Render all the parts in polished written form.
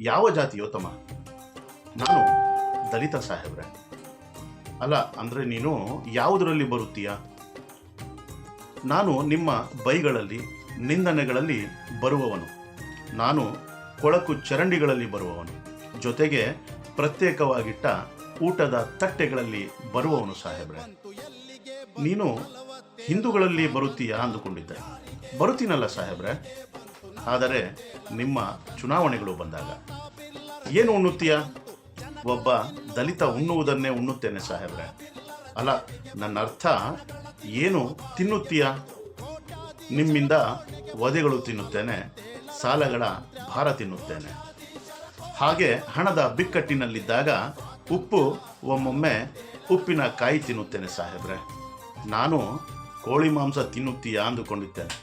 ಯಾವ ಜಾತಿಯೋ ತಮ್ಮ? ನಾನು ದಲಿತ ಸಾಹೇಬ್ರೆ. ಅಲ್ಲ ಅಂದರೆ ನೀನು ಯಾವುದರಲ್ಲಿ ಬರುತ್ತೀಯ? ನಾನು ನಿಮ್ಮ ಬೈಗಳಲ್ಲಿ, ನಿಂದನೆಗಳಲ್ಲಿ ಬರುವವನು. ನಾನು ಕೊಳಕು ಚರಂಡಿಗಳಲ್ಲಿ ಬರುವವನು. ಜೊತೆಗೆ ಪ್ರತ್ಯೇಕವಾಗಿಟ್ಟ ಊಟದ ತಟ್ಟೆಗಳಲ್ಲಿ ಬರುವವನು ಸಾಹೇಬ್ರೆ. ನೀನು ಹಿಂದೂಗಳಲ್ಲಿ ಬರುತ್ತೀಯಾ ಅಂದುಕೊಂಡಿದ್ದೆ. ಬರುತ್ತೀನಲ್ಲ ಸಾಹೇಬ್ರೆ. ಆದರೆ ನಿಮ್ಮ ಚುನಾವಣೆಗಳು ಬಂದಾಗ ಏನು ಉಣ್ಣುತ್ತೀಯಾ? ಒಬ್ಬ ದಲಿತ ಉಣ್ಣುವುದನ್ನೇ ಉಣ್ಣುತ್ತೇನೆ ಸಾಹೇಬ್ರೆ. ಅಲ್ಲ, ನನ್ನ ಅರ್ಥ ಏನು ತಿನ್ನುತ್ತೀಯಾ? ನಿಮ್ಮಿಂದ ವಧೆಗಳು ತಿನ್ನುತ್ತೇನೆ, ಸಾಲಗಳ ಭಾರ ತಿನ್ನುತ್ತೇನೆ. ಹಾಗೆ ಹಣದ ಬಿಕ್ಕಟ್ಟಿನಲ್ಲಿದ್ದಾಗ ಒಮ್ಮೊಮ್ಮೆ ಉಪ್ಪಿನ ಕಾಯಿ ತಿನ್ನುತ್ತೇನೆ ಸಾಹೇಬ್ರೆ. ನಾನು ಕೋಳಿ ಮಾಂಸ ತಿನ್ನುತ್ತೀಯಾ ಅಂದುಕೊಂಡಿದ್ದೇನೆ.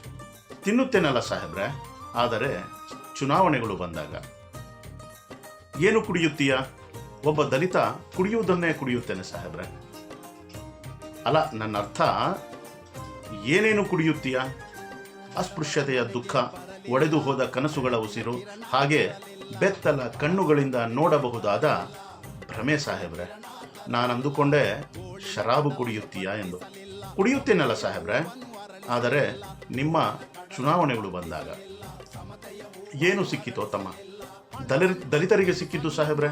ತಿನ್ನುತ್ತೇನಲ್ಲ ಸಾಹೇಬ್ರೆ. ಆದರೆ ಚುನಾವಣೆಗಳು ಬಂದಾಗ ಏನು ಕುಡಿಯುತ್ತೀಯಾ? ಒಬ್ಬ ದಲಿತ ಕುಡಿಯುವುದನ್ನೇ ಕುಡಿಯುತ್ತೇನೆ ಸಾಹೇಬ್ರೆ. ಅಲ್ಲ, ನನ್ನ ಅರ್ಥ ಏನೇನು ಕುಡಿಯುತ್ತೀಯಾ? ಅಸ್ಪೃಶ್ಯತೆಯ ದುಃಖ, ಒಡೆದು ಹೋದ ಕನಸುಗಳ ಉಸಿರು, ಹಾಗೆ ಬೆತ್ತಲ ಕಣ್ಣುಗಳಿಂದ ನೋಡಬಹುದಾದ ಭ್ರಮೆ ಸಾಹೇಬ್ರೆ. ನಾನು ಅಂದುಕೊಂಡೆ ಶರಾಬು ಕುಡಿಯುತ್ತೀಯಾ ಎಂದು. ಕುಡಿಯುತ್ತೇನಲ್ಲ ಸಾಹೇಬ್ರೆ. ಆದರೆ ನಿಮ್ಮ ಚುನಾವಣೆಗಳು ಬಂದಾಗ ಏನು ಸಿಕ್ಕಿತೋ ತಮ್ಮ? ದಲಿತರಿಗೆ ಸಿಕ್ಕಿತು ಸಾಹೇಬ್ರೆ.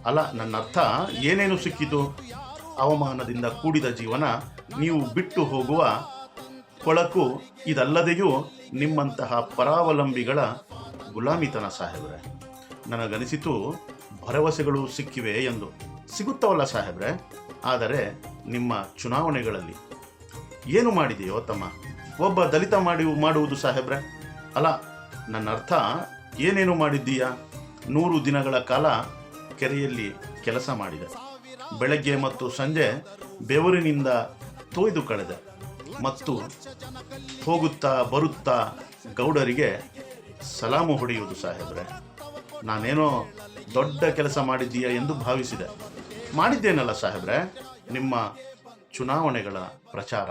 ಅಲ್ಲ, ನನ್ನ ಅರ್ಥ ಏನೇನು ಸಿಕ್ಕಿತು? ಅವಮಾನದಿಂದ ಕೂಡಿದ ಜೀವನ, ನೀವು ಬಿಟ್ಟು ಹೋಗುವ ಕೊಳಕು, ಇದಲ್ಲದೆಯೂ ನಿಮ್ಮಂತಹ ಪರಾವಲಂಬಿಗಳ ಗುಲಾಮಿತನ ಸಾಹೇಬ್ರೆ. ನನಗನಿಸಿತು ಭರವಸೆಗಳು ಸಿಕ್ಕಿವೆ ಎಂದು. ಸಿಗುತ್ತವಲ್ಲ ಸಾಹೇಬ್ರೆ. ಆದರೆ ನಿಮ್ಮ ಚುನಾವಣೆಗಳಲ್ಲಿ ಏನು ಮಾಡಿದೆಯೋ ತಮ್ಮ? ಒಬ್ಬ ದಲಿತ ಮಾಡುವುದು ಸಾಹೇಬ್ರೆ. ಅಲ್ಲ, ನನ್ನ ಅರ್ಥ ಏನೇನು ಮಾಡಿದ್ದೀಯಾ? 100 ದಿನಗಳ ಕಾಲ ಕೆರೆಯಲ್ಲಿ ಕೆಲಸ ಮಾಡಿದೆ. ಬೆಳಗ್ಗೆ ಮತ್ತು ಸಂಜೆ ಬೆವರಿನಿಂದ ತೊಯ್ದು ಕಳೆದೆ. ಮತ್ತು ಹೋಗುತ್ತಾ ಬರುತ್ತಾ ಗೌಡರಿಗೆ ಸಲಾಮು ಹೊಡೆಯುವುದು ಸಾಹೇಬ್ರೆ. ನಾನೇನೋ ದೊಡ್ಡ ಕೆಲಸ ಮಾಡಿದ್ದೀಯಾ ಎಂದು ಭಾವಿಸಿದೆ. ಮಾಡಿದ್ದೇನಲ್ಲ ಸಾಹೇಬ್ರೆ. ನಿಮ್ಮ ಚುನಾವಣೆಗಳ ಪ್ರಚಾರ